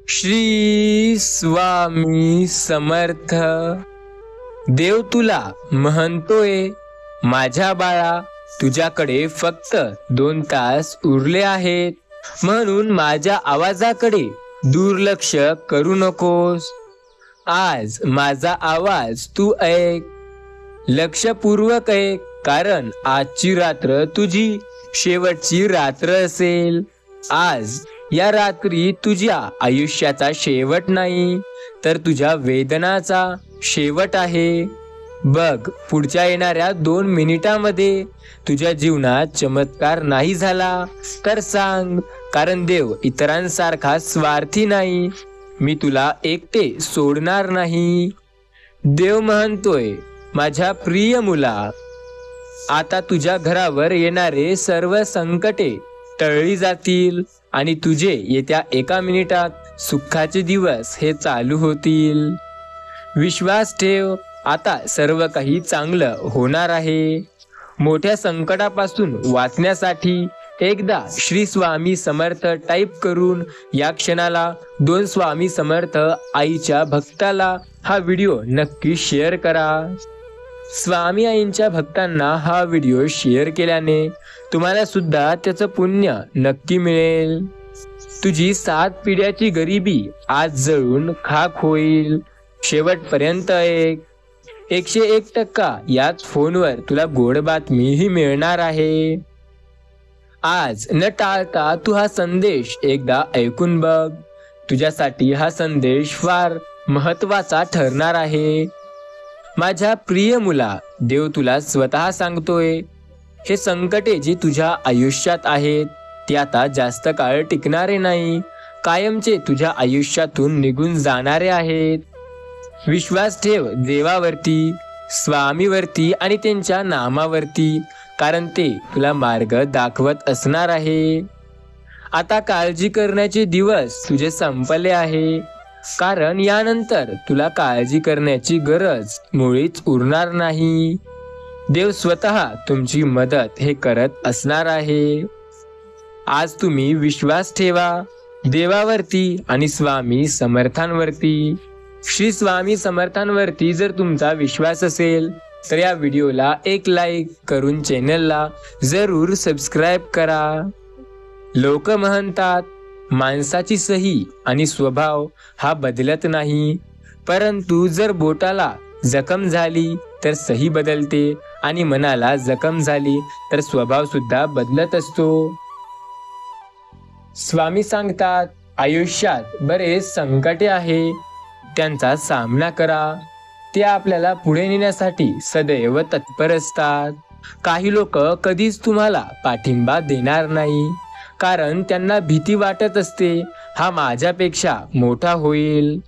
श्री स्वामी समर्थ. देव तुला म्हणतोय, माझ्या बाळा, तुझ्याकडे फक्त 2 तास उरले आहेत, म्हणून माझ्या आवाजाकडे दुर्लक्ष करू नकोस. आज माझा आवाज तू ऐक, लक्षपूर्वक ऐक, कारण आजची रात्र तुझी शेवटची रात्र असेल. आज या रात्री तुझ्या आयुष्याचा शेवट नाही, तर तुझ्या वेदनाचा शेवट आहे. बघ, पुढच्या येणाऱ्या 2 मिनिटांमध्ये तुझ्या जीवनात चमत्कार नाही झाला तर सांग, कारण देव इतरांसारखा स्वार्थी नाही. मी तुला एकटे सोडणार नाही. देव म्हणतोय, माझ्या प्रिय मुला, आता तुझ्या घरावर येणारे सर्व संकटे टळली जातील आणि तुझे येत्या 1 मिनिटात सुखाचे दिवस हे चालू होतील. विश्वास ठेव, आता सर्व काही चांगलं होणार आहे. मोठ्या संकटापासून वाचण्यासाठी एकदा श्री स्वामी समर्थ टाईप करून या क्षणाला 2 स्वामी समर्थ आईच्या भक्ताला हा व्हिडिओ नक्की शेअर करा. स्वामी आईंच्या भक्तांना हा व्हिडिओ शेअर केल्याने तुम्हाला सुद्धा त्याचं पुण्य नक्की मिळेल. तुझी 7 पिढ्याची गरिबी आज जळून खाक होईल. शेवटपर्यंत ऐक. 101% याच फोनवर तुला गोड बातमीही मिळणार आहे. आज न टाळता तू हा संदेश एकदा ऐकून बघ. तुझ्यासाठी हा संदेश फार महत्वाचा ठरणार आहे. माझ्या प्रिय मुला, देव तुला स्वतः सांगतोय, हे संकटे जी तुझ्या आयुष्यात आहेत ते आता जास्त काळ टिकणारे नाही, कायमचे तुझ्या आयुष्यातून निघून जाणारे आहेत. विश्वास ठेव देवावरती, स्वामीवरती आणि त्यांच्या नामावरती, कारण ते तुला मार्ग दाखवत असणार आहे. आता काळजी करण्याचे दिवस तुझे संपले आहे, कारण यानंतर तुला काळजी करण्याची गरज मुळीच उरणार नाही. देव स्वतः तुमची मदत हे करत असणार आहे. आज तुम्ही विश्वास ठेवा देवावरती आणि स्वामी समर्थांवरती. श्री स्वामी समर्थांवरती जर तुमचा विश्वास असेल तर या व्हिडिओला एक लाईक करून चॅनलला जरूर सबस्क्राईब करा. लोक म्हणतात, माणसाची सही आणि स्वभाव हा बदलत नाही, परंतु जर बोटाला जखम झाली तर सही बदलते आणि मनाला जखम झाली तर स्वभाव सुद्धा बदलत असतो. स्वामी सांगतात, आयुष्यात बरेच संकटे आहे, त्यांचा सामना करा. ते आपल्याला पुढे नेण्यासाठी सदैव तत्पर असतात. काही लोक कधीच तुम्हाला पाठिंबा देणार नाही, कारण त्यांना भीती वाटत असते, हा माझ्यापेक्षा मोठा होईल.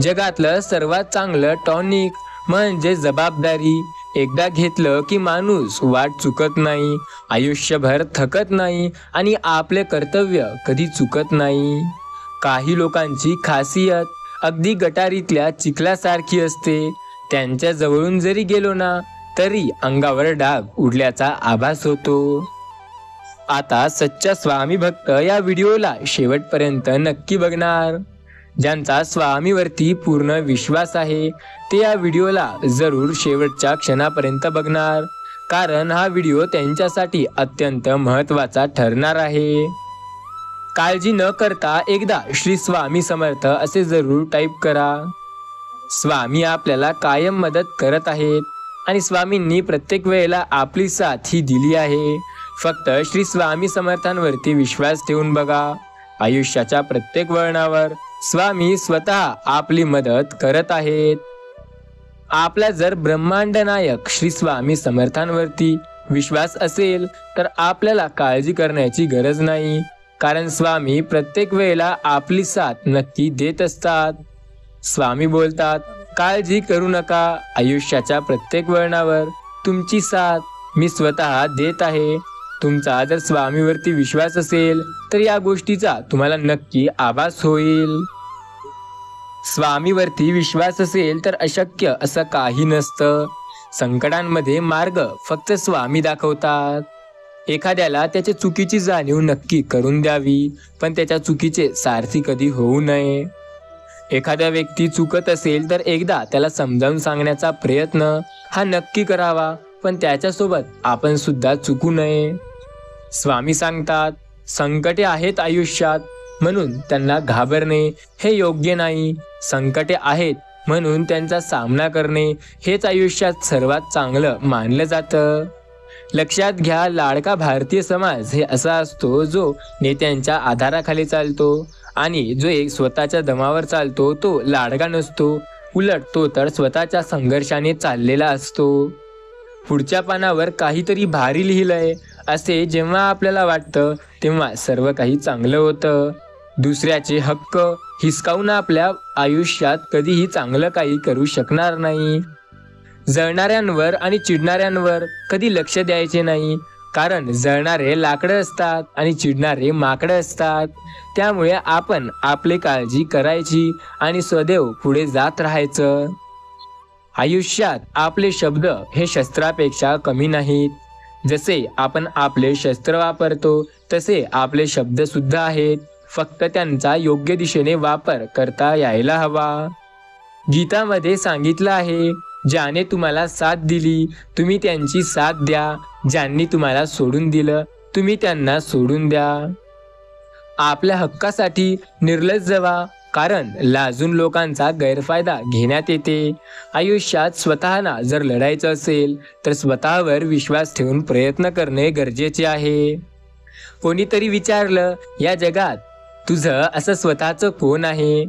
जगातलं सर्वात चांगलं टॉनिक म्हणजे जबाबदारी. एकदा घेतलं की माणूस वाट चुकत नाही, आयुष्यभर थकत नाही आणि आपले कर्तव्य कधी चुकत नाही. काही लोकांची खासियत अगदी गटारीतल्या चिखलासारखी असते. त्यांच्या जवळून जरी गेलो ना तरी अंगावर डाग उडल्याचा आभास होतो. आता सच्चा स्वामी भक्त या व्हिडिओला शेवटपर्यंत नक्की बघणार. ज्यांचा स्वामीवरती पूर्ण विश्वास आहे ते या व्हिडिओला जरूर शेवटच्या क्षणापर्यंत बघणार, कारण हा व्हिडिओ त्यांच्यासाठी अत्यंत महत्त्वाचा ठरणार आहे. काळजी न करता एकदा श्री स्वामी समर्थ असे जरूर टाईप करा. स्वामी आपल्याला कायम मदत करत आहेत आणि स्वामींनी प्रत्येक वेळेला आपली साथ ही दिली आहे. फक्त श्री स्वामी समर्थांवरती विश्वास ठेवून बघा. आयुष्याच्या प्रत्येक वळणावर स्वामी स्वतः आपली मदत करत आहेत. आपला जर ब्रह्मांड नायक श्री स्वामी समर्थांवरती विश्वास असेल तर आपल्याला काळजी करण्याची गरज नाही, कारण स्वामी प्रत्येक वेळेला आपली साथ नक्की देत असतात. स्वामी बोलतात, काळजी करू नका, आयुष्याच्या प्रत्येक वळणावर तुमची साथ मी स्वतः देत आहे. तुमचा जर स्वामीवरती विश्वास असेल तर या गोष्टीचा तुम्हाला नक्की आभास होईल. स्वामीवरती विश्वास असेल तर अशक्य असं काही नसतं. संकटांमध्ये मार्ग फक्त स्वामी दाखवतात. एखाद्याला त्याच्या चुकीची जाणीव नक्की करून द्यावी, पण त्याच्या चुकीचे सारथी कधी होऊ नये. एखाद्या व्यक्ती चुकत असेल तर एकदा त्याला समजावून सांगण्याचा प्रयत्न हा नक्की करावा, पण त्याच्यासोबत आपण सुद्धा चुकू नये. स्वामी सांगतात, संकटे आहेत आयुष्यात म्हणून त्यांना घाबरणे हे योग्य नाही. संकटे आहेत म्हणून त्यांचा सामना करणे हेच आयुष्यात सर्वात चांगलं मानलं जातं. लक्षात घ्या, लाडका भारतीय समाज हे असा असतो जो नेत्यांच्या आधाराखाली चालतो, आणि जो एक स्वतःच्या दमावर चालतो तो लाडका नसतो. उलट तो तर स्वतःच्या संघर्षाने चाललेला असतो. पुढच्या पानावर काहीतरी भारी लिहिलंय असे जेव्हा आपल्याला वाटतं तेव्हा सर्व काही चांगलं होतं. दुसऱ्याचे हक्क हिसकावून आपल्या आयुष्यात कधीही चांगलं काही करू शकणार नाही. जळणाऱ्यांवर आणि चिडणाऱ्यांवर कधी लक्ष द्यायचे नाही, कारण जळणारे लाकडं असतात आणि चिडणारे माकडं असतात. त्यामुळे आपण आपली काळजी करायची आणि सदैव पुढे जात राहायचं. आयुष्यात आपले शब्द हे शस्त्रापेक्षा कमी नाहीत. जसे आपण आपले शस्त्र वापरतो तसे आपले शब्द सुद्धा आहेत, फक्त त्यांचा योग्य दिशेने वापर करता यायला हवा. गीतामध्ये सांगितलं आहे, ज्याने तुम्हाला साथ दिली तुम्ही त्यांची साथ द्या, ज्यांनी तुम्हाला सोडून दिलं तुम्ही त्यांना सोडून द्या. आपल्या हक्कासाठी निर्लज्ज व्हा, कारण लाजून लोकांचा गैरफायदा घेण्यात येते. आयुष्यात स्वतःला जर लढायचं असेल तर स्वतःवर विश्वास ठेवून प्रयत्न करणे गरजेचे आहे. कोणीतरी विचारलं, या जगात तुझं असं स्वतःचं कोण आहे?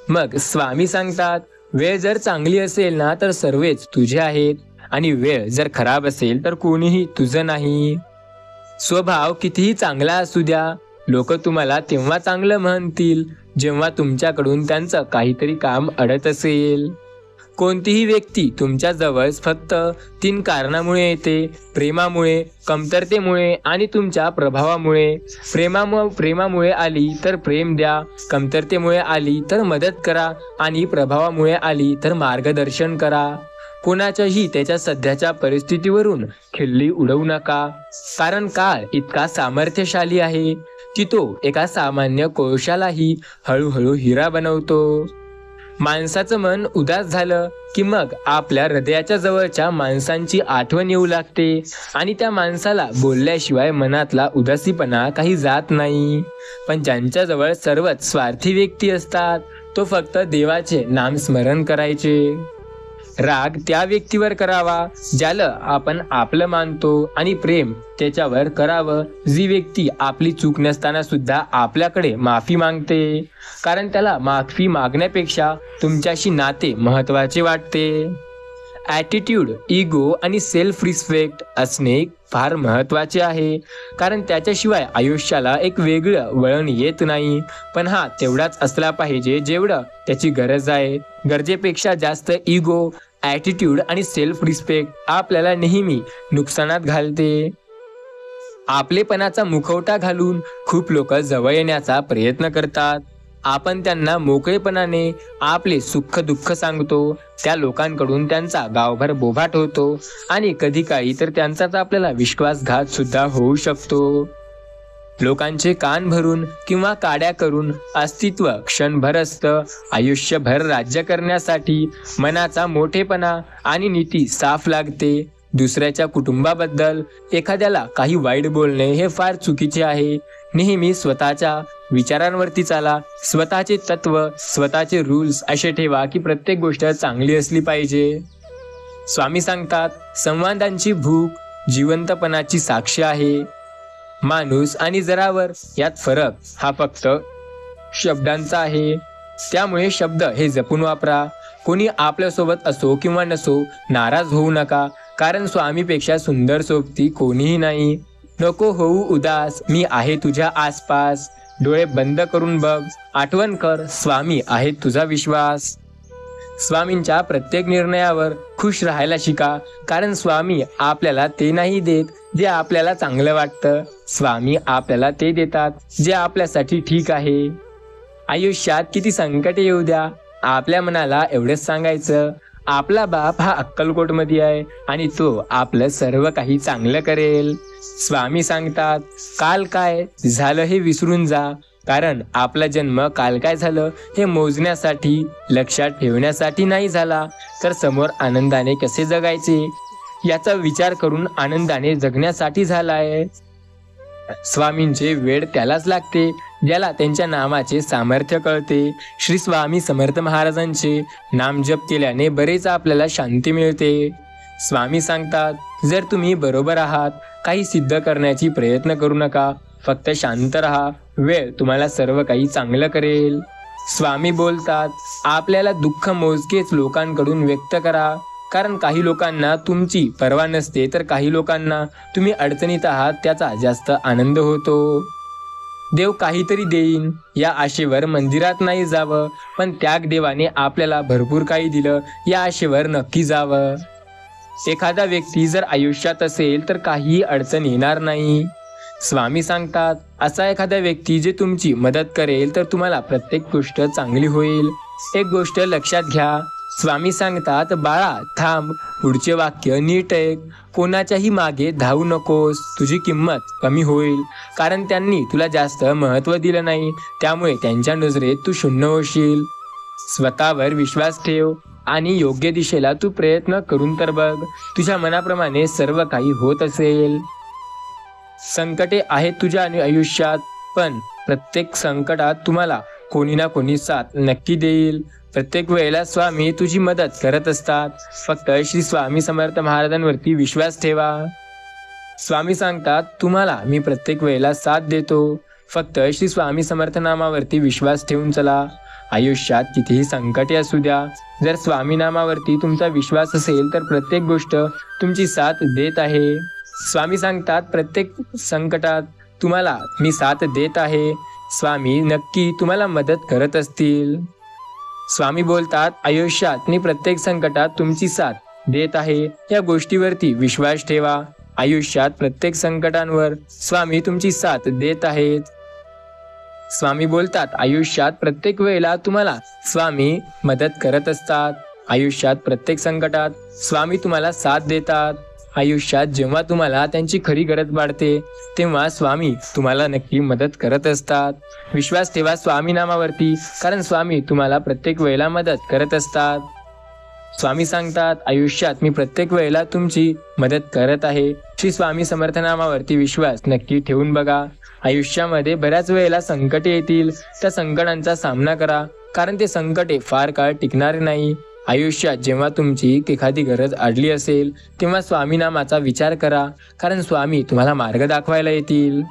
मग स्वामी सांगतात, वेळ जर चांगली असेल ना तर सर्वच तुझे आहेत, आणि वेळ जर खराब असेल तर कोणीही तुझं नाही. स्वभाव कितीही चांगला असू द्या, लोक तुम्हाला तेव्हा चांगलं म्हणतील जेव्हा तुमच्याकडून त्यांचं काहीतरी काम अडत असेल. कोणतीही व्यक्ती तुमच्या जवळ फक्त 3 कारणामुळे येते: प्रेमामुळे, कमतरतेमुळे आणि तुमच्या प्रभावामुळे. प्रेमामुळे आली तर प्रेम द्या, कमतरतेमुळे आली तर मदत करा, आणि प्रभावामुळे आली तर मार्गदर्शन करा. कोणाच्याही त्याच्या सध्याच्या परिस्थितीवरून खिल्ली उडवू नका, कारण काळ इतका सामर्थ्यशाली आहे की तो एका सामान्य कोळशालाही हळूहळू हिरा बनवतो. माणसाचं मन उदास झालं की मग आपल्या हृदयाच्या जवळच्या माणसांची आठवण येऊ लागते, आणि त्या माणसाला बोलल्याशिवाय मनातला उदासीपणा काही जात नाही. पण ज्यांच्याजवळ सर्वच स्वार्थी व्यक्ती असतात तो फक्त देवाचे नामस्मरण करायचे. राग त्या व्यक्तीवर करावा ज्याला आपण आपलं मानतो, आणि प्रेम त्याच्यावर करावं जी व्यक्ती आपली चूक नसताना सुद्धा आपल्याकडे माफी मागते, कारण त्याला माफी मागण्यापेक्षा तुमच्याशी नाते महत्त्वाचे वाटते. ॲटिट्यूड, इगो आणि सेल्फ रिस्पेक्ट असणे फार महत्त्वाचे आहे, कारण त्याच्याशिवाय आयुष्याला एक वेगळं वळण येत नाही. पण हा तेवढाच असला पाहिजे जेवढं त्याची गरज आहे. गरजेपेक्षा जास्त इगो, ॲटिट्यूड आणि सेल्फ रिस्पेक्ट आपल्याला नेहमी नुकसानात घालते. आपलेपणाचा मुखवटा घालून खूप लोक जवळ येण्याचा प्रयत्न करतात. आपण त्यांना मोकळेपणाने आपले सुख दुःख सांगतो. त्या लोकांकडून त्यांचा गावभर बोभाट होतो, आणि कधी काळी तर त्यांचाच आपल्याला विश्वासघात सुद्धा होऊ शकतो. लोकांचे कान भरून किंवा काड्या करून अस्तित्व क्षणभर असतं. आयुष्यभर राज्य करण्यासाठी मनाचा मोठेपणा आणि नीती साफ लागते. दुसऱ्याच्या कुटुंबाबद्दल एखाद्याला काही वाईट बोलणे हे फार चुकीचे आहे. नेहमी स्वतःच्या विचारांवरती चाला. स्वतःचे तत्व, स्वतःचे रूल्स असे ठेवा की प्रत्येक गोष्ट चांगली असली पाहिजे. स्वामी सांगतात, संवादांची भूक जिवंतपणाची साक्ष आहे. माणूस आणि जनावर यात फरक हा फक्त शब्दांचा आहे. त्यामुळे शब्द हे जपून वापरा. कोणी आपल्यासोबत असो किंवा नसो, नाराज होऊ नका, कारण स्वामीपेक्षा सुंदर सोबती कोणीही नाही. नको होऊ उदास, मी आहे तुझ्या आसपास. डोळे बंद करून बघ, आठवण कर, स्वामी आहे तुझा विश्वास. स्वामींच्या प्रत्येक निर्णयावर खुश राहायला शिका, कारण स्वामी आपल्याला ते नाही देत जे आपल्याला चांगलं वाटतं. स्वामी आपल्याला ते देतात जे आपल्यासाठी ठीक आहे. आयुष्यात किती संकटे येऊ द्या, आपल्या मनाला एवढंच सांगायचं, आपला बाप हा अक्कलकोटमध्ये आहे आणि तो आपलं सर्व काही चांगलं करेल. स्वामी सांगतात, काल काय झालं हे विसरून जा, कारण आपला जन्म काल काय झालं हे मोजण्यासाठी, लक्षात ठेवण्यासाठी नाही झाला, तर समोर आनंदाने कसे जगायचे याचा विचार करून आनंदाने जगण्यासाठी झालाय. स्वामींचे वेळ त्यालाच लागते ज्याला त्यांच्या नामाचे सामर्थ्य कळते. श्री स्वामी समर्थ महाराजांचे नाम जप केल्याने बरेच आपल्याला शांती मिळते. स्वामी सांगतात, जर तुम्ही बरोबर आहात, काही सिद्ध करण्याची प्रयत्न करू नका, फक्त शांत राहा, वेळ तुम्हाला सर्व काही चांगलं करेल. स्वामी बोलतात, आपल्याला दुःख मोजकेच लोकांकडून व्यक्त करा, कारण काही लोकांना तुमची पर्वा नसते, तर काही लोकांना तुम्ही अडचणीत आहात त्याचा जास्त आनंद होतो. देव काहीतरी देईन या आशेवर मंदिरात नाही जावं, पण त्याग देवाने आपल्याला भरपूर काही दिलं या आशेवर नक्की जावं. एखादा व्यक्ती जर आयुष्यात असेल तर काहीही अडचण येणार नाही. स्वामी सांगतात, असा एखादा व्यक्ती जे तुमची मदत करेल तर तुम्हाला प्रत्येक गोष्ट चांगली होईल. एक गोष्ट लक्षात घ्या, स्वामी सांगतात, बाळा थांब, पुढचे वाक्य नीट ऐक, कोणाच्याही मागे धावू नकोस, तुझी किंमत कमी होईल, कारण त्यांनी तुला जास्त महत्त्व दिलं नाही, त्यामुळे त्यांच्या नजरेत तू शून्य होशील. स्वतःवर विश्वास ठेव आणि योग्य दिशेला तू प्रयत्न करून तर बघ, तुझ्या मनाप्रमाणे सर्व काही होत असेल. संकटे आहेत तुझ्या आयुष्यात, पण प्रत्येक संकटात तुम्हाला कोणी ना कोणी साथ नक्की देईल. प्रत्येक वेळेला स्वामी तुझी मदत करत असतात, फक्त श्री स्वामी समर्थ महाराजांवरती विश्वास ठेवा. स्वामी सांगतात, तुम्हाला मी प्रत्येक वेळेला साथ देतो, फक्त श्री स्वामी समर्थ नामावरती विश्वास ठेवून चला. आयुष्यात कितीही संकटे असू द्या, जर स्वामी नामावरती तुमचा विश्वास असेल तर प्रत्येक गोष्ट तुमची साथ देत आहे. स्वामी सांगतात, प्रत्येक संकटात तुम्हाला मी साथ देत आहे, स्वामी नक्की तुम्हाला मदत करत असतील. स्वामी बोलतात, आयुष्यात मी प्रत्येक संकटात तुमची साथ देत आहे या गोष्टीवरती विश्वास ठेवा. आयुष्यात प्रत्येक संकटांवर स्वामी तुमची साथ देत आहेत. स्वामी बोलतात, आयुष्यात प्रत्येक वेळेला तुम्हाला स्वामी मदत करत असतात. आयुष्यात प्रत्येक संकटात स्वामी तुम्हाला साथ देतात. आयुष्यात जेव्हा तुम्हाला त्यांची खरी गरज वाढते तेव्हा स्वामी तुम्हाला नक्की मदत करत असतात. विश्वास ठेवा स्वामी नामावरती, कारण स्वामी तुम्हाला प्रत्येक वेळेला मदत करत असतात. स्वामी सांगतात, आयुष्यात मी प्रत्येक वेळेला तुमची मदत करत आहे. श्री स्वामी समर्थ नामावरती विश्वास नक्की ठेवून बघा. आयुष्यामध्ये बऱ्याच वेळेला संकटे येतील, त्या संकटांचा सामना करा, कारण ते संकटे फार काळ टिकणारे नाही. आयुष्यात जेव्हा तुमची एखादी गरज अडली असेल तेव्हा स्वामी नामाचा विचार करा, कारण स्वामी तुम्हाला मार्ग दाखवायला येतील.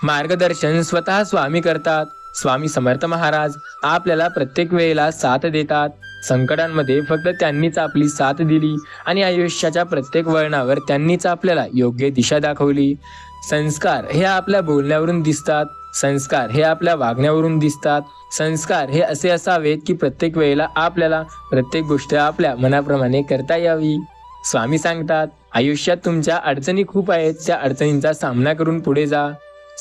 मार्गदर्शन स्वतः स्वामी करतात. स्वामी समर्थ महाराज आपल्याला प्रत्येक वेळेला साथ देतात. संकटांमध्ये फक्त त्यांनीच आपली साथ दिली आणि आयुष्याच्या प्रत्येक वळणावर त्यांनीच आपल्याला योग्य दिशा दाखवली. संस्कार हे आपल्या बोलण्यावरून दिसतात, संस्कार हे आपल्या वागण्यावरून दिसतात. संस्कार हे असे असावेत की प्रत्येक वेळेला आपल्याला प्रत्येक गोष्ट आपल्या मनाप्रमाणे करता यावी. स्वामी सांगतात, आयुष्यात तुमच्या अडचणी खूप आहेत, त्या अडचणींचा सामना करून पुढे जा.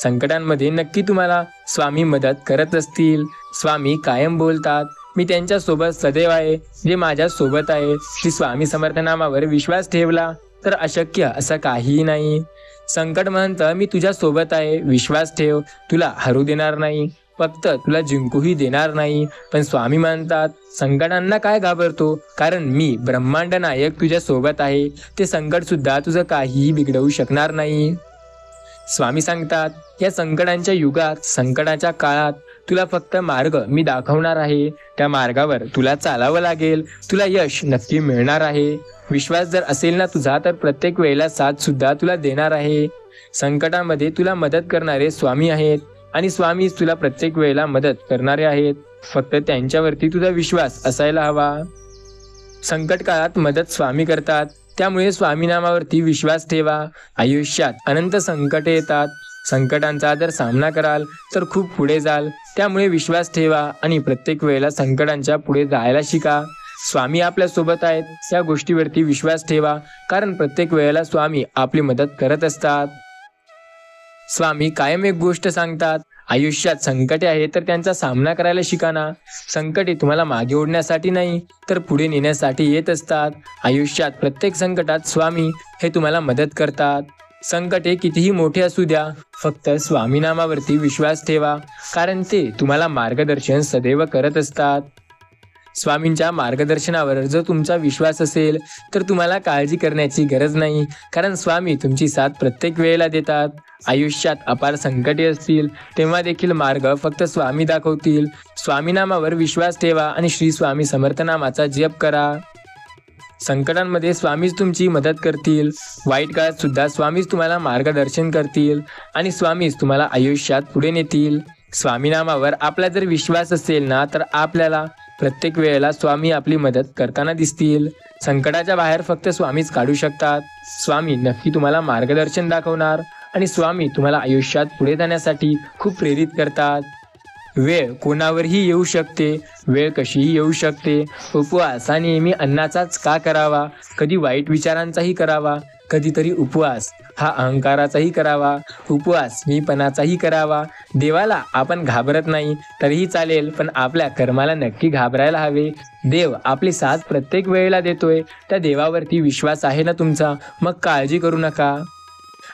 संकटांमध्ये नक्की तुम्हाला स्वामी मदत करत असतील. स्वामी कायम बोलतात, मी त्यांच्या सोबत सदैव आहे, जे माझ्या सोबत आहे. श्री स्वामी समर्थ नामावर विश्वास ठेवला तर अशक्य असं काहीही नाही. संकट म्हणतं, मी तुझ्या सोबत आहे, विश्वास ठेव, तुला हरू देणार नाही, फक्त तुला जिंकूही देणार नाही. पण स्वामी म्हणतात, संकटांना काय घाबरतो, कारण मी ब्रह्मांड नायक तुझ्या सोबत आहे. ते संकट सुद्धा तुझं काहीही बिघडवू शकणार नाही. स्वामी सांगतात, या संकटांच्या युगात, संकटाच्या काळात तुला फक्त मार्ग मी दाखवणार आहे. त्या मार्गावर तुला चालावं लागेल, तुला यश नक्की मिळणार आहे. विश्वास जर असेल ना तुझा, तर प्रत्येक वेळेला साथ सुद्धा तुला देणार आहे. संकटामध्ये तुला मदत करणारे स्वामी आहेत आणि स्वामी तुला प्रत्येक वेळेला मदत करणारे आहेत. फक्त त्यांच्यावरती तुझा विश्वास असायला हवा. संकट काळात मदत स्वामी करतात, त्यामुळे स्वामी नामावरती विश्वास ठेवा. आयुष्यात अनंत संकटे येतात, संकटांचा जर सामना कराल तर खूप पुढे जाल. त्यामुळे विश्वास ठेवा आणि प्रत्येक वेळेला संकटांच्या पुढे जायला शिका. स्वामी आपल्या सोबत आहेत या गोष्टीवरती विश्वास ठेवा, कारण प्रत्येक वेळेला स्वामी आपली मदत करत असतात. स्वामी कायम एक गोष्ट सांगतात, आयुष्यात संकटे आहेत तर त्यांचा सामना करायला शिका ना. संकटे तुम्हाला मागे ओढण्यासाठी नाही तर पुढे नेण्यासाठी येत असतात. आयुष्यात प्रत्येक संकटात स्वामी हे तुम्हाला मदत करतात. संकटे कितीही मोठे असू द्या, फक्त स्वामी नामावरती विश्वास ठेवा, कारण ते तुम्हाला मार्गदर्शन सदैव करत असतात. स्वामींच्या मार्गदर्शनावर जर तुमचा विश्वास असेल तर तुम्हाला काळजी करण्याची गरज नाही, कारण स्वामी तुमची साथ प्रत्येक वेळेला देतात. आयुष्यात अपार संकटे असतील तेव्हा देखील मार्ग फक्त स्वामी दाखवतील. स्वामी नामावर विश्वास ठेवा आणि श्री स्वामी समर्थ नामाचा जप करा. संकटांमध्ये स्वामीच तुमची मदत करतील. वाईट काळात सुद्धा स्वामीच तुम्हाला मार्गदर्शन करतील आणि स्वामीच तुम्हाला आयुष्यात पुढे नेतील. स्वामी नामावर आपला जर विश्वास असेल ना तर आपल्याला प्रत्येक वेळेला स्वामी आपली मदत करताना दिसतील. संकटाच्या बाहेर फक्त स्वामीच काढू शकतात. स्वामी नक्की तुम्हाला मार्गदर्शन दाखवणार आणि स्वामी तुम्हाला आयुष्यात पुढे जाण्यासाठी खूप प्रेरित करतात. वेळ कोणावरही येऊ शकते, वेळ कशीही येऊ शकते. उपवास हा नेहमी अन्नाचाच का करावा, कधी वाईट विचारांचाही करावा, कधीतरी उपवास हा अहंकाराचाही करावा, उपवास मीपणाचाही करावा. देवाला आपण घाबरत नाही तरीही चालेल, पण आपल्या कर्माला नक्की घाबरायला हवे. देव आपली साथ प्रत्येक वेळेला देतोय, त्या देवावरती विश्वास आहे ना तुमचा, मग काळजी करू नका.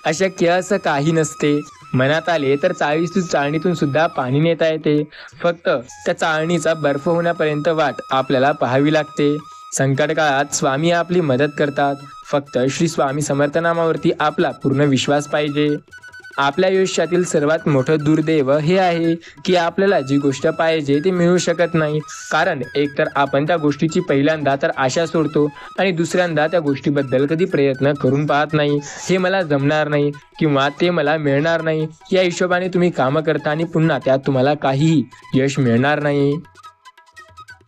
अशक्य असं काही नसते. मनात आले तर चाळणीतून सुद्धा पाणी नेता येते. फक्त त्या चाळणीचा बर्फ होण्यापर्यंत वाट आपल्याला पाहावी लागते. संकट काळात स्वामी आपली मदत करतात. फक्त श्री स्वामी समर्थ नामावरती आपला पूर्ण विश्वास पाहिजे. आपल्या आयुष्यातील सर्वात मोठं दुर्दैव हे आहे की आपल्याला जी गोष्ट पाहिजे ती मिळू शकत नाही, कारण एकतर आपण त्या गोष्टीची पहिल्यांदा तर आशा सोडतो आणि दुसऱ्यांदा त्या गोष्टीबद्दल कधी प्रयत्न करून पाहत नाही. हे मला जमणार नाही किंवा ते मला मिळणार नाही या हिशोबाने तुम्ही कामं करता आणि पुन्हा त्यात तुम्हाला काहीही यश मिळणार नाही.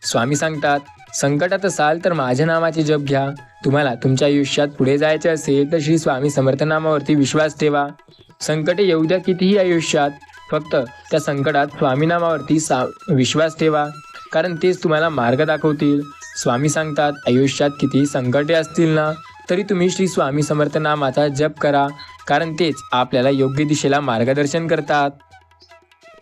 स्वामी सांगतात, संकटात असाल तर माझ्या नामाचे जप घ्या. तुम्हाला तुमच्या आयुष्यात पुढे जायचे असेल तर श्री स्वामी समर्थ नामावरती विश्वास ठेवा. संकटे येऊ द्या कितीही आयुष्यात, फक्त त्या संकटात स्वामी नामावरती विश्वास ठेवा, कारण तेच तुम्हाला मार्ग दाखवतील. स्वामी सांगतात, आयुष्यात कितीही संकटे असतील ना तरी तुम्ही श्री स्वामी समर्थ नामाचा जप करा, कारण तेच आपल्याला योग्य दिशेला मार्गदर्शन करतात.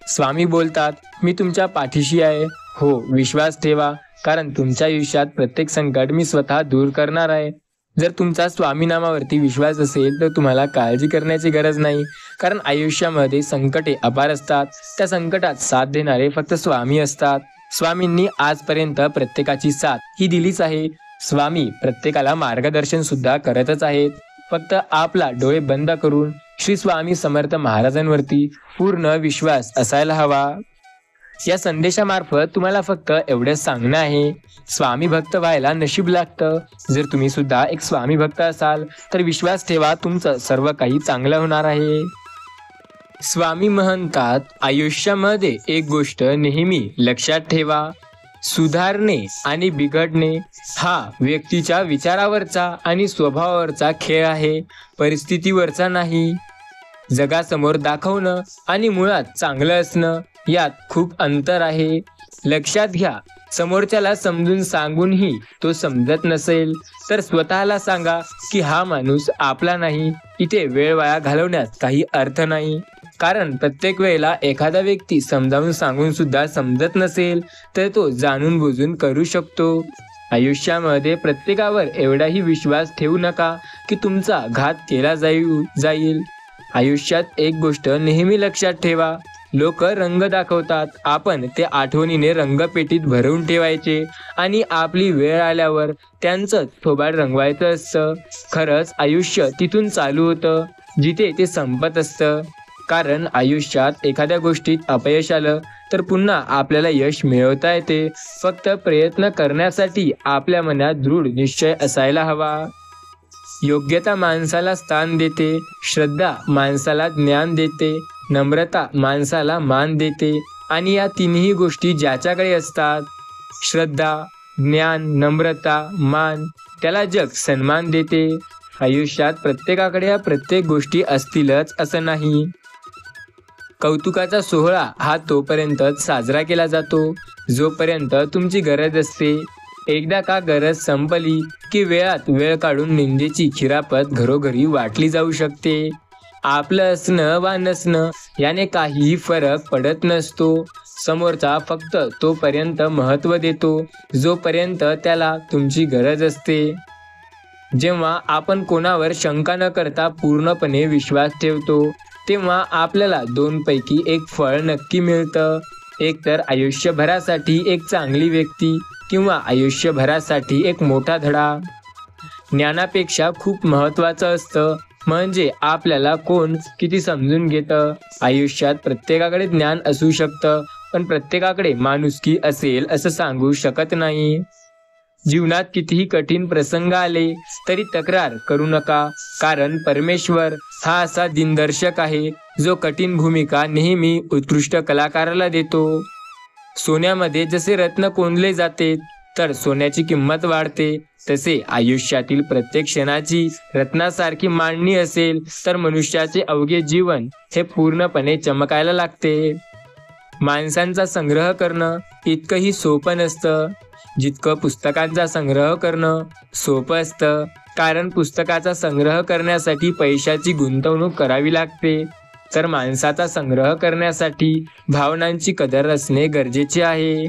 स्वामी बोलतात, मी तुमच्या पाठीशी आहे. हो, विश्वास ठेवा, कारण तुमच्या आयुष्यात प्रत्येक संकट मी स्वतः दूर करणार आहे. जर तुमचा स्वामी नामावरती विश्वास असेल तर तुम्हाला काळजी करण्याची गरज नाही, कारण आयुष्यामध्ये संकटे अपार असतात. त्या संकटात साथ देणारे फक्त स्वामी असतात. स्वामींनी आजपर्यंत प्रत्येकाची साथ ही दिलीच आहे. स्वामी प्रत्येकाला मार्गदर्शन सुद्धा करतच आहेत. फक्त आपला डोळे बंद करून श्री स्वामी समर्थ महाराजांवरती पूर्ण विश्वास असायला हवा. या संदेशामार्फत तुम्हाला फक्त एवढंच सांगणं आहे, स्वामी भक्त व्हायला नशीब लागतं. जर तुम्ही सुद्धा एक स्वामी भक्त असाल तर विश्वास ठेवा, तुमचं सर्व काही चांगलं होणार आहे. स्वामी म्हणतात, आयुष्यामध्ये एक गोष्ट नेहमी लक्षात ठेवा, सुधारणे आणि बिघडणे हा व्यक्तीच्या विचारावरचा आणि स्वभावावरचा खेळ आहे, परिस्थितीवरचा नाही. जगासमोर दाखवणं आणि मुळात चांगलं असणं यात खूप अंतर आहे. लक्षात घ्या, समोरच्याला समजून सांगूनही तो समजत नसेल तर स्वतःला सांगा की हा माणूस आपला नाही. इथे वेळ वाया घालवण्यात काही अर्थ नाही, कारण प्रत्येक वेळेला एखादा व्यक्ती समजावून सांगून सुद्धा समजत नसेल तर तो जाणून बुजून करू शकतो. आयुष्यामध्ये प्रत्येकावर एवढाही विश्वास ठेवू नका की तुमचा घात केला जाईल. आयुष्यात एक गोष्ट नेहमी लक्षात ठेवा, लोक रंग दाखवतात, आपण ते आठवणीने रंगपेटीत भरवून ठेवायचे आणि आपली वेळ आल्यावर त्यांचं थोबाड रंगवायचं असतं. खरंच आयुष्य तिथून चालू होतं जिथे ते संपत असतं, कारण आयुष्यात एखाद्या गोष्टीत अपयश आलं तर पुन्हा आपल्याला यश मिळवता येते. फक्त प्रयत्न करण्यासाठी आपल्या मनात दृढ निश्चय असायला हवा. योग्यता माणसाला स्थान देते, श्रद्धा माणसाला ज्ञान देते, नम्रता माणसाला मान देते आणि या तिन्ही गोष्टी ज्याच्याकडे असतात, श्रद्धा, ज्ञान, नम्रता, मान, त्याला जग सन्मान देते. आयुष्यात प्रत्येकाकडे या प्रत्येक गोष्टी असतीलच असं नाही. कौतुकाचा सोहळा हा तोपर्यंतच साजरा केला जातो जोपर्यंत तुमची गरज असते. एकदा का गरज संपली की वेळात वेळ काढून निंदेची खिरापत घरोघरी वाटली जाऊ शकते. आपलं असणं वा नसणं याने काहीही फरक पडत नसतो. समोरचा फक्त तोपर्यंत महत्त्व देतो जोपर्यंत त्याला तुमची गरज असते. जेव्हा आपण कोणावर शंका न करता पूर्णपणे विश्वास ठेवतो तेव्हा आपल्याला दोनपैकी एक फळ नक्की मिळतं. एक तर आयुष्यभरासाठी एक चांगली व्यक्ती किंवा आयुष्यभरासाठी एक मोठा धडा. ज्ञानापेक्षा खूप महत्त्वाचं असतं म्हणजे आपल्याला कोण किती समजून घेतं. आयुष्यात प्रत्येकाकडे ज्ञान असू शकतं पण प्रत्येकाकडे माणुसकी असेल असं सांगू शकत नाही. जीवनात कितीही कठीण प्रसंग आले तरी तक्रार करू नका, कारण परमेश्वर हा असा दिनदर्शक आहे जो कठीण भूमिका नेहमी उत्कृष्ट कलाकाराला देतो. सोन्यामध्ये जसे रत्न कोंदले जाते तर सोन्याची किंमत वाढते, तसे आयुष्यातील प्रत्येक क्षणाची रत्नासारखी मांडणी असेल तर मनुष्याचे अवघे जीवन हे पूर्णपणे चमकायला लागते. माणसांचा संग्रह करणं इतकंही सोपं नसतं जितकं पुस्तकांचा संग्रह करणं सोपं असतं, कारण पुस्तकाचा संग्रह करण्यासाठी पैशाची गुंतवणूक करावी लागते, तर माणसाचा संग्रह करण्यासाठी भावनांची कदर असणे गरजेचे आहे.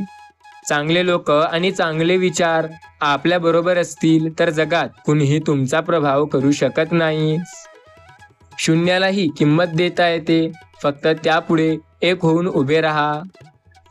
चांगले लोक आणि चांगले विचार आपल्या बरोबर असतील तर जगात कुणीही तुमचा प्रभाव करू शकत नाही. शून्यालाही किंमत देता येते, फक्त त्यापुढे एक होऊन उभे राहा.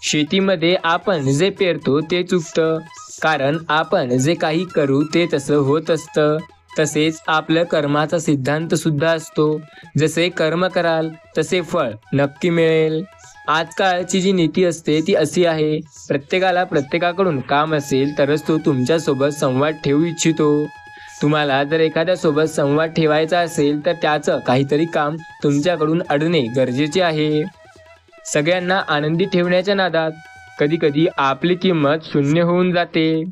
शेतीमध्ये आपण जे पेरतो ते चुकतं, कारण आपण जे काही करू ते तसं होत असतं. तसेच आपलं कर्माचा सिद्धांत सुद्धा असतो, जसे कर्म कराल तसे फळ नक्की मिळेल. आजकालची जी नीती असते ती अशी आहे, प्रत्येकाला प्रत्येकाकडून काम असेल तरच तो तुमच्यासोबत संवाद ठेवू इच्छितो. तुम्हाला जर एखाद्यासोबत संवाद ठेवायचा असेल तर त्याचं काहीतरी काम तुमच्याकडून अडणे गरजेचे आहे. सगळ्यांना आनंदी ठेवण्याच्या नादात कधीकधी आपली किंमत शून्य होऊन जाते.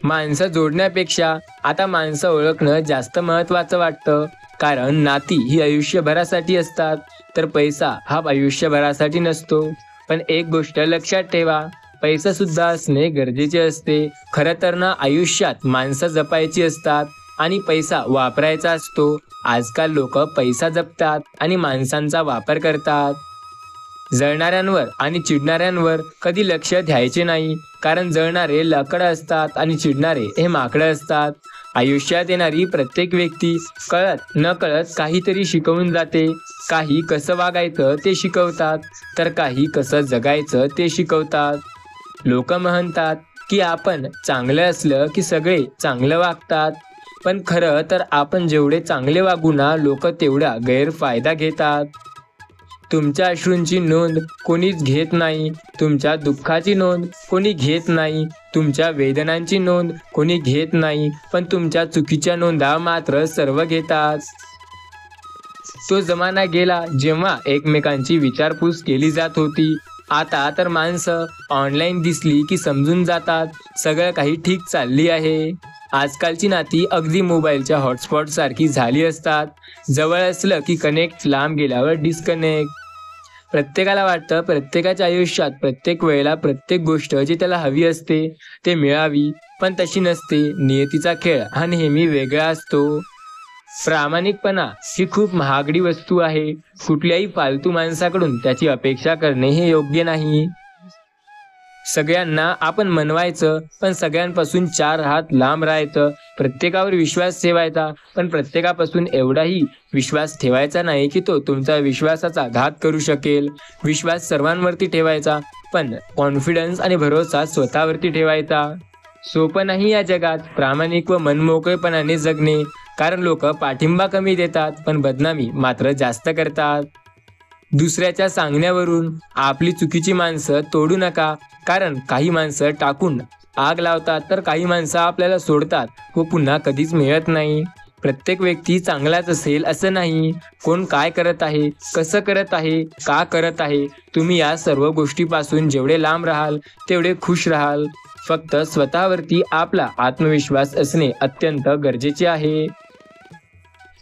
माणसं जोडण्यापेक्षा आता माणसं ओळखणं जास्त महत्त्वाचं वाटतं, कारण नाती ही आयुष्यभरासाठी असतात तर पैसा हा आयुष्यभरासाठी नसतो. पण एक गोष्ट लक्षात ठेवा, पैसा सुद्धा असणे गरजेचे असते. खरं तर ना आयुष्यात माणसं जपायची असतात आणि पैसा वापरायचा असतो. आजकाल लोक पैसा जपतात आणि माणसांचा वापर करतात. जळणाऱ्यांवर आणि चिडणाऱ्यांवर कधी लक्ष द्यायचे नाही, कारण जळणारे लाकडं असतात आणि चिडणारे हे माकडं असतात. आयुष्यात येणारी प्रत्येक व्यक्ती कळत न कळत काहीतरी शिकवून जाते. काही कसं वागायचं ते शिकवतात तर काही कसं जगायचं ते शिकवतात. लोक म्हणतात की आपण चांगलं असलं की सगळे चांगलं वागतात, पण खरं तर आपण जेवढे चांगले वागू ना लोक तेवढा गैरफायदा घेतात. तुमच्या अश्रूंची नोंद कोणीच घेत नाही, तुमच्या दुःखाची नोंद कोणी घेत नाही, तुमच्या वेदनांची नोंद कोणी घेत नाही, पण तुमच्या चुकीच्या नोंदा मात्र सर्व घेतात. तो जमाना गेला जेव्हा एकमेकांची विचारपूस केली जात होती. आता तर माणसं ऑनलाईन दिसली की समजून जातात सगळं काही ठीक चालली आहे. आजकालची नाती अगदी मोबाईलच्या हॉटस्पॉट सारखी झाली असतात. जवळ असलं की कनेक्ट, लांब गेल्यावर डिस्कनेक्ट. प्रत्येकाला वाटतं प्रत्येकाच्या आयुष्यात प्रत्येक वेळेला प्रत्येक गोष्ट जी त्याला हवी असते ते मिळावी, पण तशी नसते. नियतीचा खेळ हा नेहमी वेगळा असतो. प्रामाणिकपणा ही खूप महागडी वस्तू आहे. कुठल्याही फालतू माणसाकडून त्याची अपेक्षा करणे हे योग्य नाही. सगळ्यांना आपण मनवायचं पण सगळ्यांपासून 4 हात लांब राहायचं. प्रत्येकावर विश्वास ठेवायचा पण प्रत्येकापासून एवढाही विश्वास ठेवायचा नाही की तो तुमचा विश्वासाचा घात करू शकेल. विश्वास सर्वांवरती ठेवायचा पण कॉन्फिडन्स आणि भरोसा स्वतःवरती ठेवायचा. सोपं नाही या जगात प्रामाणिक व मनमोकळेपणाने जगणे, कारण लोक पाठिंबा कमी देतात पण बदनामी मात्र जास्त करतात. दुसऱ्याच्या सांगण्यावरून आपली चुकीची माणसं तोडू नका, कारण काही माणसं टाकून आग लावतात तर काही माणसं आपल्याला सोडतात व पुन्हा कधीच मिळत नाही. प्रत्येक व्यक्ती चांगलाच असेल असं नाही. कोण काय करत आहे, कसं करत आहे, का करत आहे, तुम्ही या सर्व गोष्टीपासून जेवढे लांब राहाल तेवढे खुश राहाल. फक्त स्वतःवरती आपला आत्मविश्वास असणे अत्यंत गरजेचे आहे.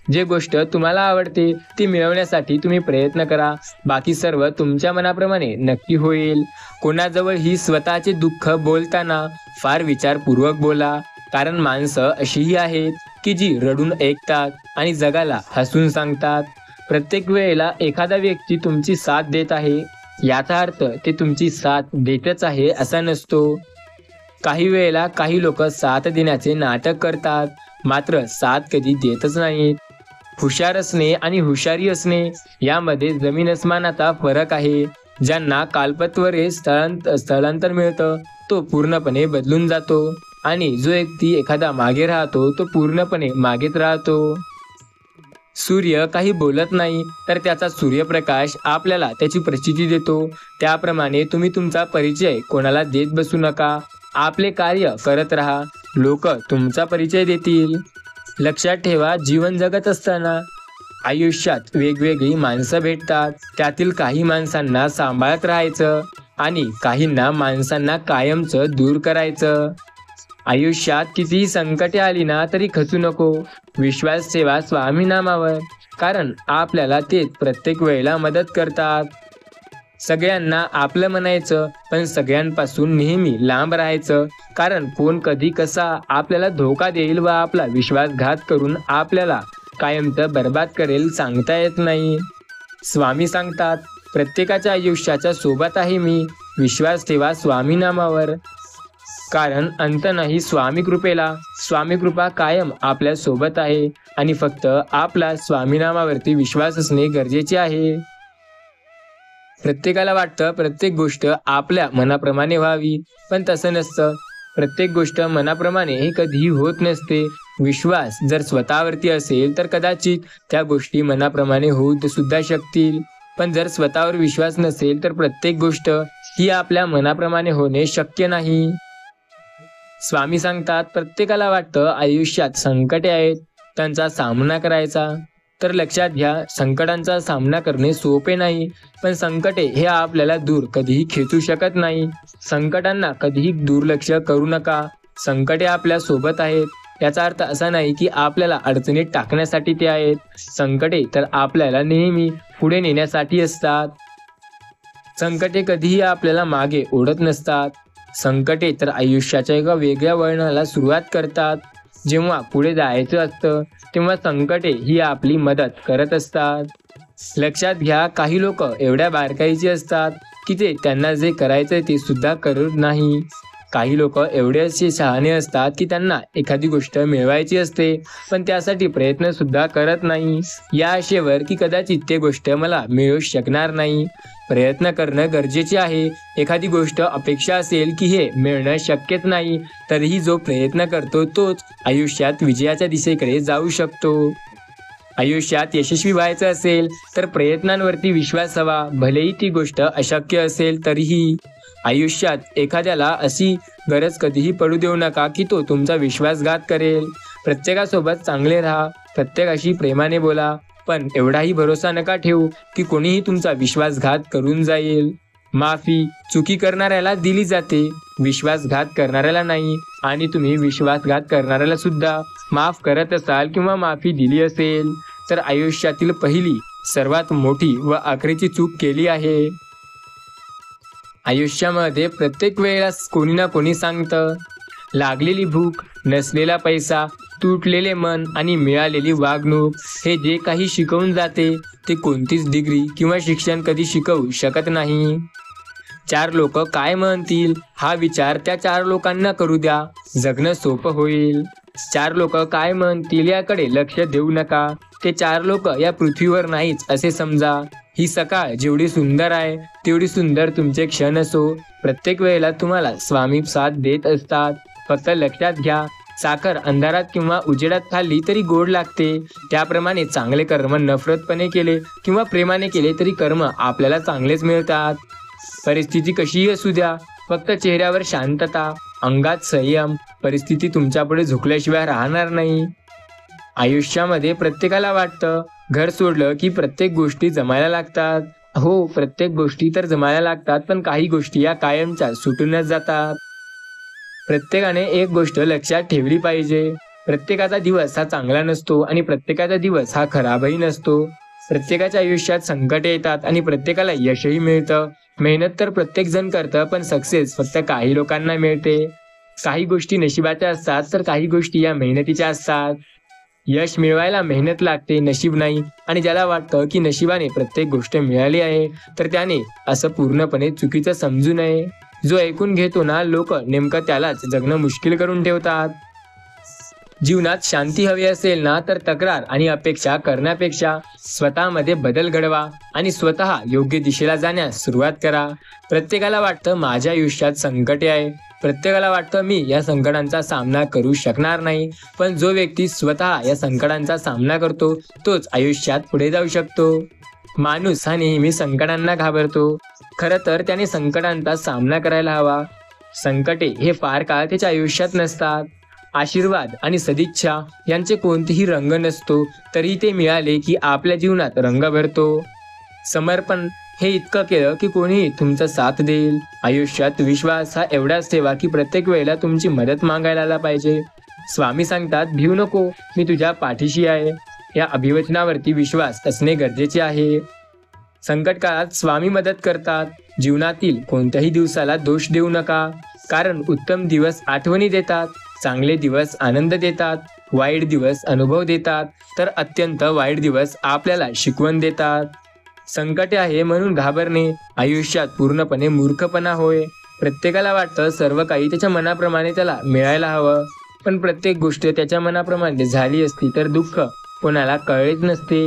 जे गोष्ट तुम्हाला आवडते ती मिळवण्यासाठी तुम्ही प्रयत्न करा, बाकी सर्व तुमच्या मनाप्रमाणे नक्की होईल. कोणाजवळही स्वतःचे दुःख बोलताना फार विचारपूर्वक बोला, कारण माणसं अशीही आहेत की जी रडून ऐकतात आणि जगाला हसून सांगतात. प्रत्येक वेळेला एखादा व्यक्ती तुमची साथ देत आहे याचा अर्थ ते तुमची साथ देतच आहे असा नसतो. काही वेळेला काही लोक साथ देण्याचे नाटक करतात, मात्र साथ कधी देतच नाहीत. हुशार असणे आणि हुशारी असणे यामध्ये जमीन अस्मानाचा फरक आहे. ज्यांना कालपत्वरे स्थळांतर मिळतं तो पूर्णपणे बदलून जातो आणि जो व्यक्ती एखादा मागे राहतो तो पूर्णपणे मागेच राहतो. सूर्य काही बोलत नाही तर त्याचा सूर्यप्रकाश आपल्याला त्याची प्रचिती देतो. त्याप्रमाणे तुम्ही तुमचा परिचय कोणाला देत बसू नका. आपले कार्य करत राहा, लोक तुमचा परिचय देतील. लक्षात ठेवा, जीवन जगत असताना आयुष्यात वेगवेगळी माणसं भेटतात. त्यातील काही माणसांना सांभाळत राहायचं आणि काहींना माणसांना कायमचं दूर करायचं. आयुष्यात कितीही संकटे आली ना तरी खचू नको. विश्वास ठेवा स्वामी नामावर, कारण आपल्याला ते प्रत्येक वेळेला मदत करतात. सगळ्यांना आपलं म्हणायचं, पण सगळ्यांपासून नेहमी लांब राहायचं, कारण कोण कधी कसा आपल्याला धोका देईल व आपला विश्वासघात करून आपल्याला कायमचं बर्बाद करेल सांगता येत नाही. स्वामी सांगतात, प्रत्येकाच्या आयुष्याच्या सोबत आहे मी. विश्वास ठेवा स्वामी नामावर, कारण अंत नाही स्वामी कृपेला. स्वामी कृपा कायम आपल्या सोबत आहे आणि फक्त आपला स्वामी नामावरती विश्वास असणे गरजेचे आहे. प्रत्येकाला वाटतं प्रत्येक गोष्ट आपल्या मनाप्रमाणे व्हावी, पण तसं नसतं. प्रत्येक गोष्ट मनाप्रमाणे हे कधीही होत नसते. विश्वास जर स्वतःवरती असेल तर कदाचित त्या गोष्टी मनाप्रमाणे होऊ सुद्धा शकतील, पण जर स्वतःवर विश्वास नसेल तर प्रत्येक गोष्ट ही आपल्या मनाप्रमाणे होणे शक्य नाही. स्वामी सांगतात, प्रत्येकाला वाटतं आयुष्यात संकटे आहेत, त्यांचा सामना करायचा. तर लक्षात घ्या, संकटांचा सामना करणे सोपे नाही, पण संकटे हे आपल्याला दूर कधीही खेचू शकत नाही. संकटांना कधीही दुर्लक्ष करू नका. संकटे आपल्या सोबत आहेत याचा अर्थ असा नाही की आपल्याला अडचणीत टाकण्यासाठी ते आहेत. संकटे तर आपल्याला नेहमी पुढे नेण्यासाठी असतात. संकटे कधीही आपल्याला मागे ओढत नसतात. संकटे तर आयुष्याच्या एका वेगळ्या वळणाला सुरुवात करतात. जेव्हा पुढे जायचं असतं तेव्हा संकटे ही आपली मदत करत असतात. लक्षात घ्या, काही लोक एवढ्या बारकाईचे असतात की ते त्यांना जे करायचंय ते सुद्धा करत नाही. काही लोक एवढे असे शहाणे असतात की त्यांना एखादी गोष्ट मिळवायची असते, पण त्यासाठी प्रयत्न सुद्धा करत नाही, या आशेवर की कदाचित ते गोष्ट मला मिळू शकणार नाही. प्रयत्न करणं गरजेचे आहे. एखादी गोष्ट अपेक्षा असेल की हे मिळणं शक्यच नाही, तरीही जो प्रयत्न करतो तोच आयुष्यात विजयाच्या दिशेकडे जाऊ शकतो. आयुष्यात यशस्वी व्हायचं असेल तर प्रयत्नांवरती विश्वास हवा, भलेही ती गोष्ट अशक्य असेल तरीही. आयुष्यात एखाद्याला अशी गरज कधीही पडू देऊ नका की तो तुमचा विश्वासघात करेल. प्रत्येकासोबत चांगले राहा, प्रत्येकाशी प्रेमाने बोला, पण एवढाही भरोसा नका ठेवू की कोणीही तुमचा विश्वासघात करून जाईल. माफी चुकी करणाऱ्याला दिली जाते, विश्वासघात करणाऱ्याला नाही. आणि तुम्ही विश्वासघात करणाऱ्याला सुद्धा माफ करत असाल किंवा माफी दिली असेल तर आयुष्यातील पहिली, सर्वात मोठी व आखरीची चूक केली आहे. आयुष्यामध्ये प्रत्येक वेळेला कोणी ना कोणी सांगतं, लागलेली भूक, नसलेला पैसा, तुटलेले मन आणि मिळालेली वागणूक हे जे काही शिकवून जाते ते कोणतीच डिग्री किंवा शिक्षण कधी शिकवू शकत नाही. 4 लोक काय म्हणतील हा विचार त्या 4 लोकांना करू द्या, जगणं सोपं होईल. 4 लोक काय म्हणतील याकडे लक्ष देऊ नका. ते 4 लोक या पृथ्वीवर नाहीच असे समजा. ही सकाळ जेवढी सुंदर आहे तेवढी सुंदर तुमचे क्षण असो. प्रत्येक वेळेला तुम्हाला स्वामी साथ देत असतात. फक्त लक्षात घ्या, साखर अंधारात किंवा उजेडात खाल्ली तरी गोड लागते. त्याप्रमाणे चांगले कर्म नफरतपणे केले किंवा प्रेमाने केले तरी कर्म आपल्याला चांगलेच मिळतात. परिस्थिती कशीही असू द्या, फक्त चेहऱ्यावर शांतता, अंगात संयम. परिस्थिती तुमच्यापुढे झुकल्याशिवाय राहणार नाही. आयुष्यामध्ये प्रत्येकाला वाटतं घर सोडलं की प्रत्येक गोष्टी जमायला लागतात. हो, प्रत्येक गोष्टी तर जमायला लागतात, पण काही गोष्टी या कायमच्या सुटूनच जातात. प्रत्येकाने एक गोष्ट लक्षात ठेवली पाहिजे, प्रत्येकाचा दिवस हा चांगला नसतो आणि प्रत्येकाचा दिवस हा खराबही नसतो. प्रत्येकाच्या आयुष्यात संकटे येतात आणि प्रत्येकाला यशही मिळतं. मेहनत तर प्रत्येक जण करतं, पण सक्सेस फक्त काही लोकांना मिळते. काही गोष्टी नशिबाच्या असतात तर काही गोष्टी या मेहनतीच्या असतात. यश मिळवायला मेहनत लागते, नशीब नाही. आणि ज्याला वाटतं की नशिबाने प्रत्येक गोष्ट मिळाली आहे, तर त्याने असं पूर्णपणे चुकीचं समजू नये. जो ऐकून घेतो ना, लोक नेमकं त्यालाच जगणं मुश्किल करून ठेवतात. जीवनात शांती हवी असेल ना, तर तक्रार आणि अपेक्षा करण्यापेक्षा स्वतःमध्ये बदल घडवा आणि स्वतः योग्य दिशेला जाण्यास सुरुवात करा. प्रत्येकाला वाटतं माझ्या आयुष्यात संकटे आहे, प्रत्येकाला वाटतं मी या संकटांचा सामना करू शकणार नाही. पण जो व्यक्ती स्वतः या संकटांचा सामना करतो, तोच आयुष्यात पुढे जाऊ शकतो. माणूस हा नेहमी संकटांना घाबरतो. खरं तर त्याने संकटांचा सामना करायला हवा. संकटे हे फार काळ त्याच्या आयुष्यात नसतात. आशीर्वाद आणि सदिच्छा यांचे कोणतेही रंग नसतो, तरी ते मिळाले की आपल्या जीवनात रंग भरतो. समर्पण हे इतकं केलं की कोणीही तुमचा साथ देईल. आयुष्यात विश्वास हा एवढाच ठेवा की प्रत्येक वेळेला तुमची मदत मागायला आला पाहिजे. स्वामी सांगतात, भिऊ नको, मी तुझ्या पाठीशी आहे. या अभिवचनावरती विश्वास असणे गरजेचे आहे. संकट काळात स्वामी मदत करतात. जीवनातील कोणत्याही दिवसाला दोष देऊ नका, कारण उत्तम दिवस आठवणी देतात, चांगले दिवस आनंद देतात, वाईट दिवस अनुभव देतात, तर अत्यंत वाईट दिवस आपल्याला शिकवण देतात. संकटे आहे म्हणून घाबरणे आयुष्यात पूर्णपणे मूर्खपणा होय. प्रत्येकाला वाटतं सर्व काही त्याच्या मनाप्रमाणे त्याला मिळायला हवं, पण प्रत्येक गोष्ट त्याच्या मनाप्रमाणे झाली असती तर दुःख कोणाला कळलेच नसते.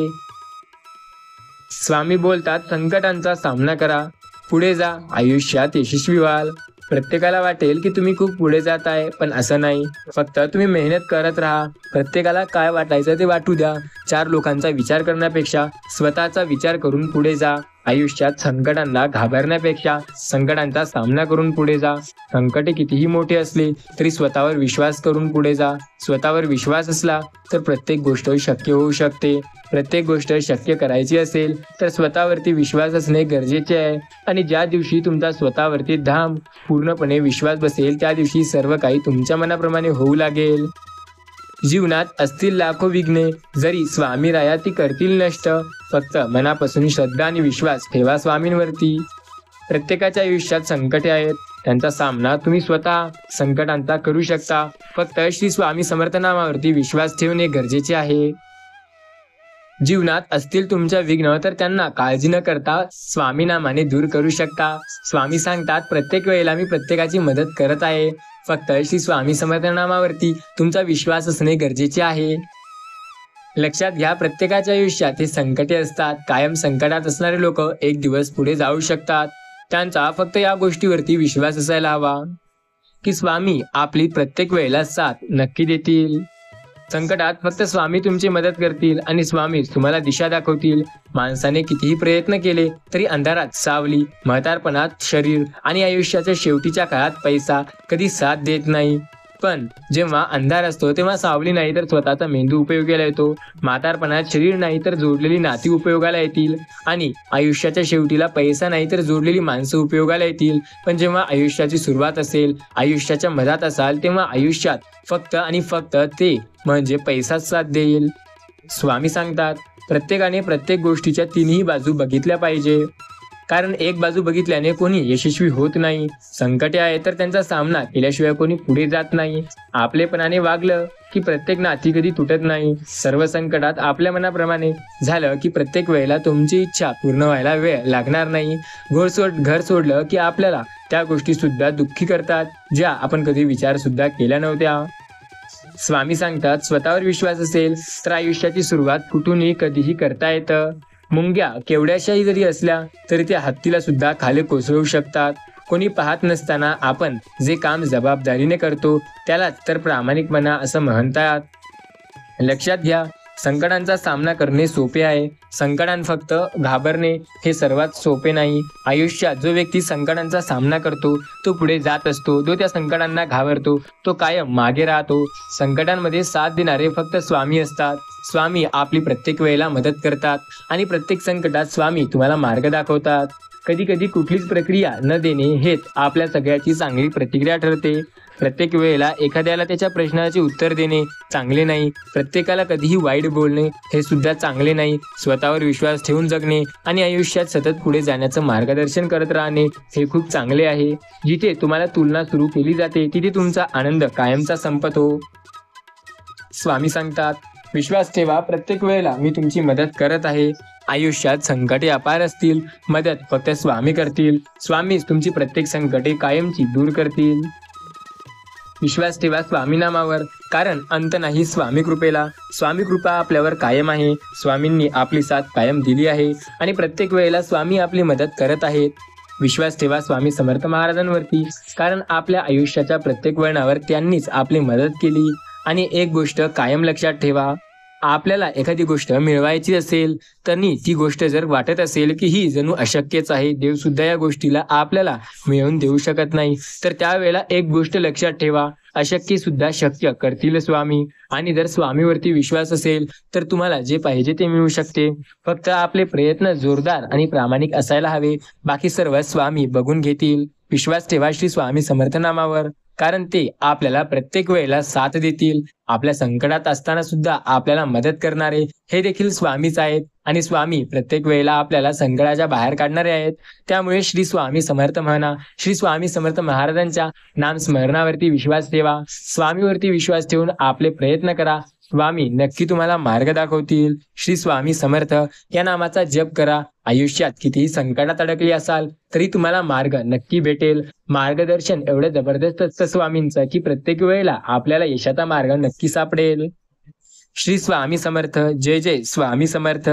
स्वामी बोलतात, संकटांचा सामना करा, पुढे जा, आयुष्यात यशस्वी व्हाल. प्रत्येकाला वाटेल की तुम्ही खूप पुढे जात आहे, पण असं नाही. फक्त तुम्ही मेहनत करत राहा. प्रत्येकाला काय वाटायचं ते वाटू द्या. 4 लोकांचा विचार करण्यापेक्षा स्वतःचा विचार करून पुढे जा. आयुष्यात संकटांना घाबरण्यापेक्षा संकटांचा सामना करून पुढे जा. संकटे कितीही मोठे असले तरी स्वतःवर विश्वास करून पुढे जा. स्वतःवर विश्वास असला तर प्रत्येक गोष्ट शक्य होऊ शकते. प्रत्येक गोष्ट शक्य करायची असेल तर स्वतःवरती विश्वास असणे गरजेचे आहे. आणि ज्या दिवशी तुमचा स्वतःवरती पूर्णपणे विश्वास बसेल, त्या दिवशी सर्व काही तुमच्या मनाप्रमाणे होऊ लागेल. जीवनात असतील लाखो विघ्ने, जरी स्वामी राया ती करतील नष्ट. फक्त मनापासून श्रद्धा आणि विश्वास ठेवा स्वामींवरती. प्रत्येकाच्या आयुष्यात संकटे आहेत, त्यांचा सामना तुम्ही स्वतः संकटांचा करू शकता. फक्त श्री स्वामी समर्थ नामावरती विश्वास ठेवणे गरजेचे आहे. जीवनात असतील तुमच्या विघ्न, तर त्यांना काळजी न करता स्वामी नामाने दूर करू शकता. स्वामी सांगतात, प्रत्येक वेळेला मी प्रत्येकाची मदत करत आहे. फक्त श्री स्वामी समर्थ नामावरती तुमचा विश्वास असणे गरजेचे आहे. लक्षात घ्या, प्रत्येकाच्या आयुष्यात हे संकटे असतात. कायम संकटात असणारे लोक एक दिवस पुढे जाऊ शकतात. त्यांचा फक्त या गोष्टीवरती विश्वास असायला हवा की स्वामी आपली प्रत्येक वेळेला साथ नक्की देतील. संकटात फक्त स्वामी तुमची मदत करतील आणि स्वामी तुम्हाला दिशा दाखवतील. माणसाने कितीही प्रयत्न केले तरी अंधारात सावली, म्हातारपणात शरीर आणि आयुष्याच्या शेवटीच्या काळात पैसा कधी साथ देत नाही. पण जेव्हा अंधार असतो तेव्हा सावली नाही तर स्वतःचा मेंदू उपयोगाला येतो. म्हातारपणात शरीर नाही तर जोडलेली नाती उपयोगाला येतील. आणि आयुष्याच्या शेवटीला पैसा नाही तर जोडलेली माणसं उपयोगाला येतील. पण जेव्हा आयुष्याची सुरुवात असेल, आयुष्याच्या मधात असाल, तेव्हा आयुष्यात फक्त आणि फक्त ते म्हणजे पैसाच साथ देईल. स्वामी सांगतात, प्रत्येकाने प्रत्येक गोष्टीच्या तिन्ही बाजू बघितल्या पाहिजे, कारण एक बाजू बघितल्याने कोणी यशस्वी होत नाही. संकटे आहे तर त्यांचा सामना केल्याशिवाय कोणी पुढे जात नाही. आपलेपणाने वागलं की प्रत्येक नाती कधी तुटत नाही. सर्व संकटात आपल्या मनाप्रमाणे झालं की प्रत्येक वेळेला तुमची इच्छा पूर्ण व्हायला वेळ लागणार नाही. घर सोडलं की आपल्याला त्या गोष्टी सुद्धा दुःखी करतात, ज्या आपण कधी विचार सुद्धा केल्या नव्हत्या. स्वामी सांगतात, स्वतःवर विश्वास असेल तर आयुष्याची सुरुवात कुठूनही कधीही करता येतं. मुंग्या केवढ्याशाही जरी असल्या तरी त्या हत्तीला सुद्धा खाली कोसळू शकतात. कोणी पाहत नसताना आपण जे काम जबाबदारीने करतो त्यालाच तर प्रामाणिकपणा असं म्हणतात. लक्षात घ्या, संकटांचा सामना करणे सोपे आहे. संकटां फक्त घाबरणे हे सर्वात सोपे नाही. आयुष्यात जो व्यक्ती संकटांचा सामना करतो तो पुढे जात असतो. जो त्या संकटांना घाबरतो तो कायम मागे राहतो. संकटांमध्ये साथ देणारे फक्त स्वामी असतात. स्वामी आपली प्रत्येक वेळेला मदत करतात आणि प्रत्येक संकटात स्वामी तुम्हाला मार्ग दाखवतात. कधी कधी कुठलीच प्रक्रिया न देणे हेच आपल्या सगळ्याची चांगली प्रतिक्रिया ठरते. प्रत्येक वेळेला एखाद्याला त्याच्या प्रश्नाचे उत्तर देणे चांगले नाही. प्रत्येकाला कधीही वाईट बोलणे हे सुद्धा चांगले नाही. स्वतःवर विश्वास ठेवून जगणे आणि आयुष्यात सतत पुढे जाण्याचं मार्गदर्शन करत राहणे हे खूप चांगले आहे. जिथे तुम्हाला तुलना सुरू केली जाते तिथे तुमचा आनंद कायमचा संपतो. स्वामी सांगतात, विश्वास ठेवा, प्रत्येक वेळेला मी तुमची मदत करत आहे. आयुष्यात संकटे अपार असतील, मदत फक्त स्वामी करतील. स्वामीच तुमची प्रत्येक संकटे कायमची दूर करतील. विश्वास ठेवा स्वामी नामावर, कारण अंत नाही स्वामी कृपेला. स्वामी कृपा आपल्यावर कायम आहे. स्वामींनी आपली साथ कायम दिली आहे आणि प्रत्येक वेळेला स्वामी आपली मदत करत आहेत. विश्वास ठेवा स्वामी समर्थ महाराजांवरती, कारण आपल्या आयुष्याच्या प्रत्येक वळणावर त्यांनीच आपली मदत केली. आणि एक गोष्ट कायम लक्षात ठेवा, आपल्याला एखादी गोष्ट मिळवायची असेल तर ती गोष्ट जर वाटत असेल की ही जणू अशक्यच आहे, देव सुद्धा या गोष्टीला आपल्याला मिळवून देऊ शकत नाही, तर त्यावेळेला एक गोष्ट लक्षात ठेवा, अशक्य सुद्धा शक्य करतील स्वामी. आणि जर स्वामीवरती विश्वास असेल तर तुम्हाला जे पाहिजे ते मिळू शकते. फक्त आपले प्रयत्न जोरदार आणि प्रामाणिक असायला हवे, बाकी सर्व स्वामी बघून घेतील. विश्वास ठेवा श्री स्वामी समर्थ नामावर, कारण ते आपल्याला प्रत्येक वेळेला साथ देतील. आपल्या संकटात असताना सुद्धा आपल्याला मदत करणारे हे देखील स्वामीच आहेत आणि स्वामी प्रत्येक वेळेला आपल्याला संकटाच्या बाहेर काढणारे आहेत. त्यामुळे श्री स्वामी समर्थ म्हणा. श्री स्वामी समर्थ महाराजांच्या नामस्मरणावरती विश्वास ठेवा. स्वामीवरती विश्वास ठेवून आपले प्रयत्न करा. स्वामी नक्की तुम्हाला मार्ग दाखवतील. श्री स्वामी समर्थ या नामाचा जप करा. आयुष्यात कितीही संकटात अडकले असाल तरी तुम्हाला मार्ग नक्की भेटेल. मार्गदर्शन एवढं जबरदस्त असतं स्वामींचं की प्रत्येक वेळेला आपल्याला यशाचा मार्ग नक्की सापडेल. श्री स्वामी समर्थ. जय जय स्वामी समर्थ.